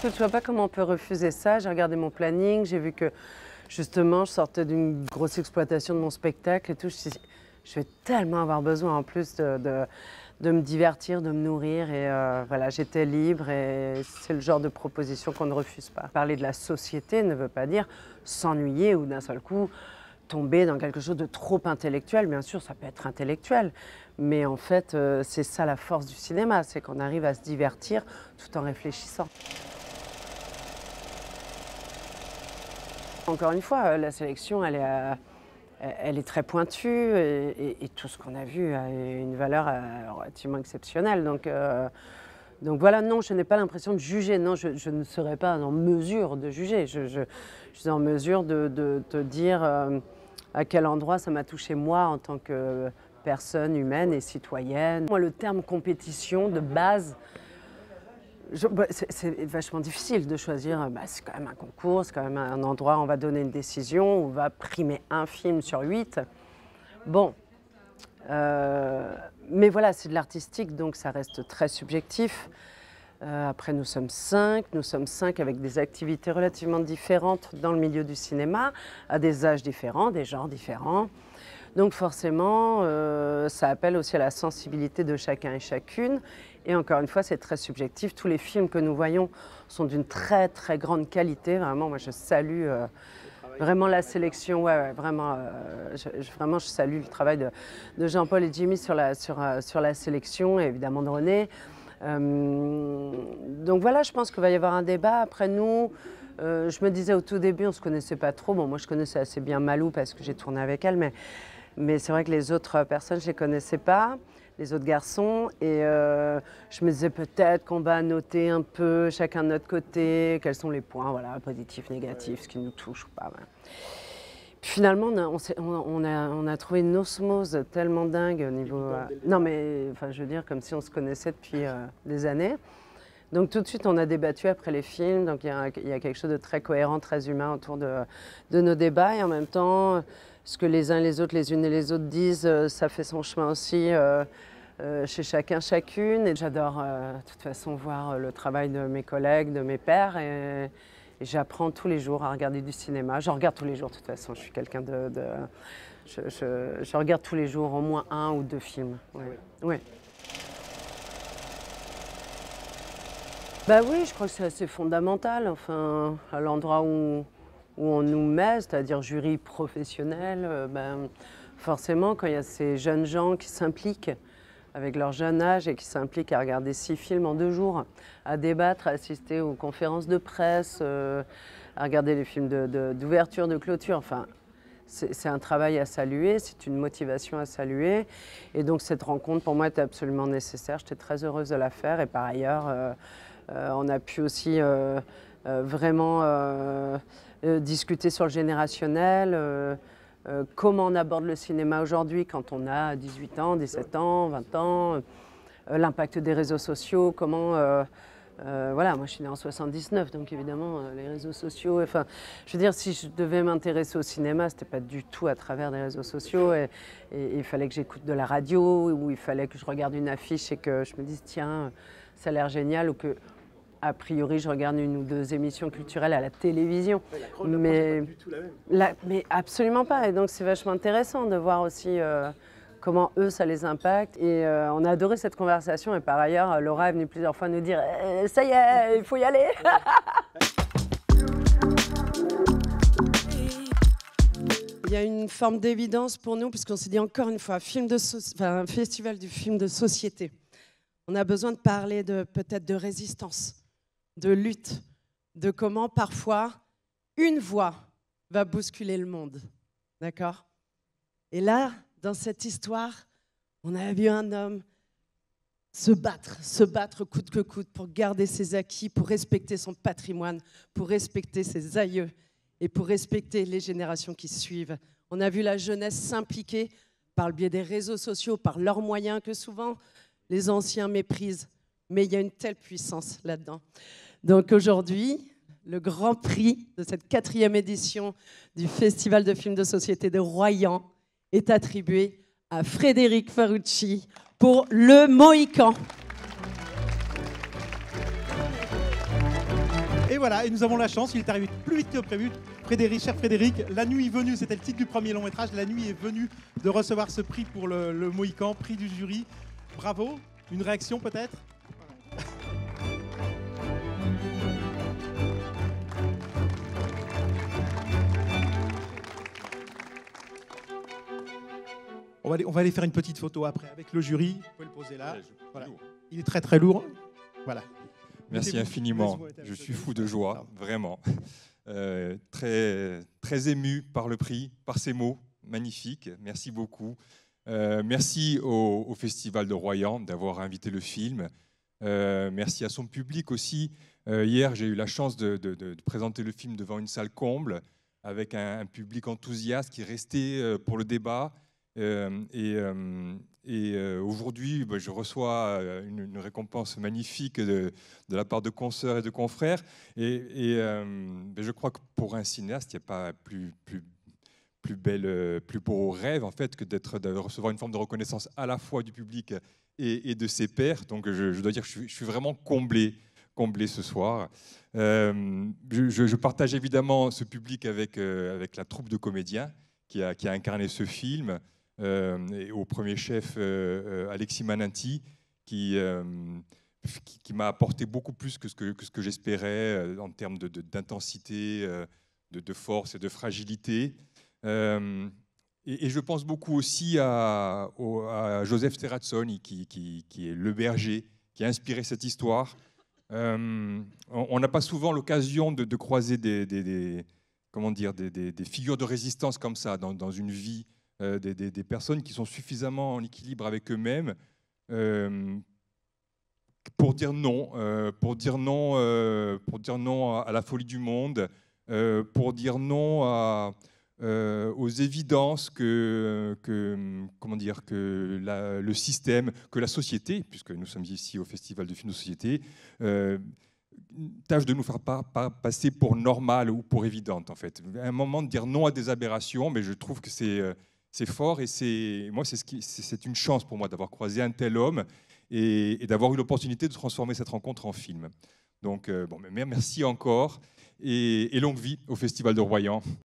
Écoute, je vois pas comment on peut refuser ça. J'ai regardé mon planning, j'ai vu que justement je sortais d'une grosse exploitation de mon spectacle et tout. Je vais tellement avoir besoin en plus de me divertir, de me nourrir et voilà, j'étais libre et c'est le genre de proposition qu'on ne refuse pas. Parler de la société ne veut pas dire s'ennuyer ou d'un seul coup tomber dans quelque chose de trop intellectuel. Bien sûr, ça peut être intellectuel, mais en fait, c'est ça la force du cinéma, c'est qu'on arrive à se divertir tout en réfléchissant. Encore une fois, la sélection, elle est très pointue et tout ce qu'on a vu a une valeur relativement exceptionnelle. Donc voilà, non, je n'ai pas l'impression de juger. Non, je ne serais pas en mesure de juger. Je suis en mesure de te dire à quel endroit ça m'a touché moi en tant que personne humaine et citoyenne. Moi, le terme compétition de base, c'est vachement difficile de choisir. C'est quand même un concours, c'est quand même un endroit où on va donner une décision, où on va primer un film sur 8. Bon, mais voilà, c'est de l'artistique, donc ça reste très subjectif. Après, nous sommes cinq avec des activités relativement différentes dans le milieu du cinéma, à des âges différents, des genres différents. Donc forcément, ça appelle aussi à la sensibilité de chacun et chacune. Et encore une fois, c'est très subjectif. Tous les films que nous voyons sont d'une très très grande qualité. Vraiment, moi je salue vraiment la sélection. Ouais, vraiment, vraiment, je salue le travail de Jean-Paul et Jimmy sur la sélection et évidemment de René. Donc voilà, je pense qu'il va y avoir un débat. Après nous, je me disais au tout début, on ne se connaissait pas trop. Bon, moi je connaissais assez bien Malou parce que j'ai tourné avec elle, mais c'est vrai que les autres personnes, je ne les connaissais pas, les autres garçons. Et je me disais peut-être qu'on va noter un peu chacun de notre côté, quels sont les points, voilà, positifs, négatifs, ce qui nous touche ou pas. Voilà. Puis finalement, on a trouvé une osmose tellement dingue au niveau... non mais, enfin, je veux dire, comme si on se connaissait depuis des années. Donc tout de suite, on a débattu après les films, donc il y a quelque chose de très cohérent, très humain autour de nos débats. Et en même temps, ce que les uns et les autres, les unes et les autres disent, ça fait son chemin aussi chez chacun, chacune. Et j'adore de toute façon voir le travail de mes collègues, de mes pairs. Et j'apprends tous les jours à regarder du cinéma. Je regarde tous les jours, de toute façon, je suis quelqu'un je regarde tous les jours au moins 1 ou 2 films. Ouais. Ouais. Bah oui, je crois que c'est assez fondamental, enfin, à l'endroit où on nous met, c'est-à-dire jury professionnel, forcément, quand il y a ces jeunes gens qui s'impliquent avec leur jeune âge et qui s'impliquent à regarder 6 films en 2 jours, à débattre, à assister aux conférences de presse, à regarder les films d'ouverture, de clôture, enfin, c'est un travail à saluer, c'est une motivation à saluer. Et donc cette rencontre, pour moi, était absolument nécessaire. J'étais très heureuse de la faire et par ailleurs, on a pu aussi vraiment discuter sur le générationnel, comment on aborde le cinéma aujourd'hui quand on a 18 ans, 17 ans, 20 ans, l'impact des réseaux sociaux, comment... voilà, moi je suis née en 79, donc évidemment les réseaux sociaux, enfin, je veux dire, si je devais m'intéresser au cinéma, c'était pas du tout à travers des réseaux sociaux et il fallait que j'écoute de la radio ou il fallait que je regarde une affiche et que je me dise tiens, ça a l'air génial ou que a priori je regarde 1 ou 2 émissions culturelles à la télévision. Ouais, mais pas du tout la même. Mais absolument pas, et donc c'est vachement intéressant de voir aussi comment eux, ça les impacte. Et on a adoré cette conversation. Et par ailleurs, Laura est venue plusieurs fois nous dire « Ça y est, il faut y aller !» Il y a une forme d'évidence pour nous, puisqu'on s'est dit encore une fois, un festival du film de société. On a besoin de parler peut-être de résistance, de lutte, de comment parfois une voix va bousculer le monde. D'accord ? Et là, dans cette histoire, on a vu un homme se battre coûte que coûte pour garder ses acquis, pour respecter son patrimoine, pour respecter ses aïeux et pour respecter les générations qui suivent. On a vu la jeunesse s'impliquer par le biais des réseaux sociaux, par leurs moyens que souvent les anciens méprisent. Mais il y a une telle puissance là-dedans. Donc aujourd'hui, le grand prix de cette 4e édition du Festival de films de société de Royan est attribué à Frédéric Farucci pour Le Mohican. voilà, et nous avons la chance, il est arrivé plus vite que prévu. Frédéric, cher Frédéric, la nuit est venue, c'était le titre du premier long métrage, la nuit est venue de recevoir ce prix pour le Mohican, prix du jury. Bravo, une réaction peut-être? On va aller faire une petite photo après avec le jury. Vous pouvez le poser là. Voilà. Il est très très lourd. Voilà. Merci infiniment. Je suis fou de joie, vraiment. Très ému par le prix, par ces mots magnifiques. Merci beaucoup. Merci au Festival de Royan d'avoir invité le film. Merci à son public aussi. Hier, j'ai eu la chance de présenter le film devant une salle comble avec un public enthousiaste qui restait pour le débat. Aujourd'hui, je reçois une récompense magnifique de la part de consoeurs et de confrères. Je crois que pour un cinéaste, il n'y a pas plus belle, plus beau rêve en fait que de recevoir une forme de reconnaissance à la fois du public et de ses pairs. Donc je dois dire que je suis vraiment comblé ce soir. Je partage évidemment ce public avec la troupe de comédiens qui a incarné ce film. Et au premier chef Alexis Mananti qui m'a apporté beaucoup plus que ce que j'espérais en termes d'intensité, de force et de fragilité. Et je pense beaucoup aussi à Joseph Terrazzoni qui est le berger, qui a inspiré cette histoire. On n'a pas souvent l'occasion de croiser des figures de résistance comme ça dans une vie. Des personnes qui sont suffisamment en équilibre avec eux-mêmes pour dire non, à la folie du monde, pour dire non aux évidences que le système, que la société, puisque nous sommes ici au Festival de films de société, tâche de nous faire passer pour normales ou pour évidentes en fait. À un moment de dire non à des aberrations, mais je trouve que c'est fort et c'est une chance pour moi d'avoir croisé un tel homme et d'avoir eu l'opportunité de transformer cette rencontre en film. Donc merci encore et longue vie au Festival de Royan.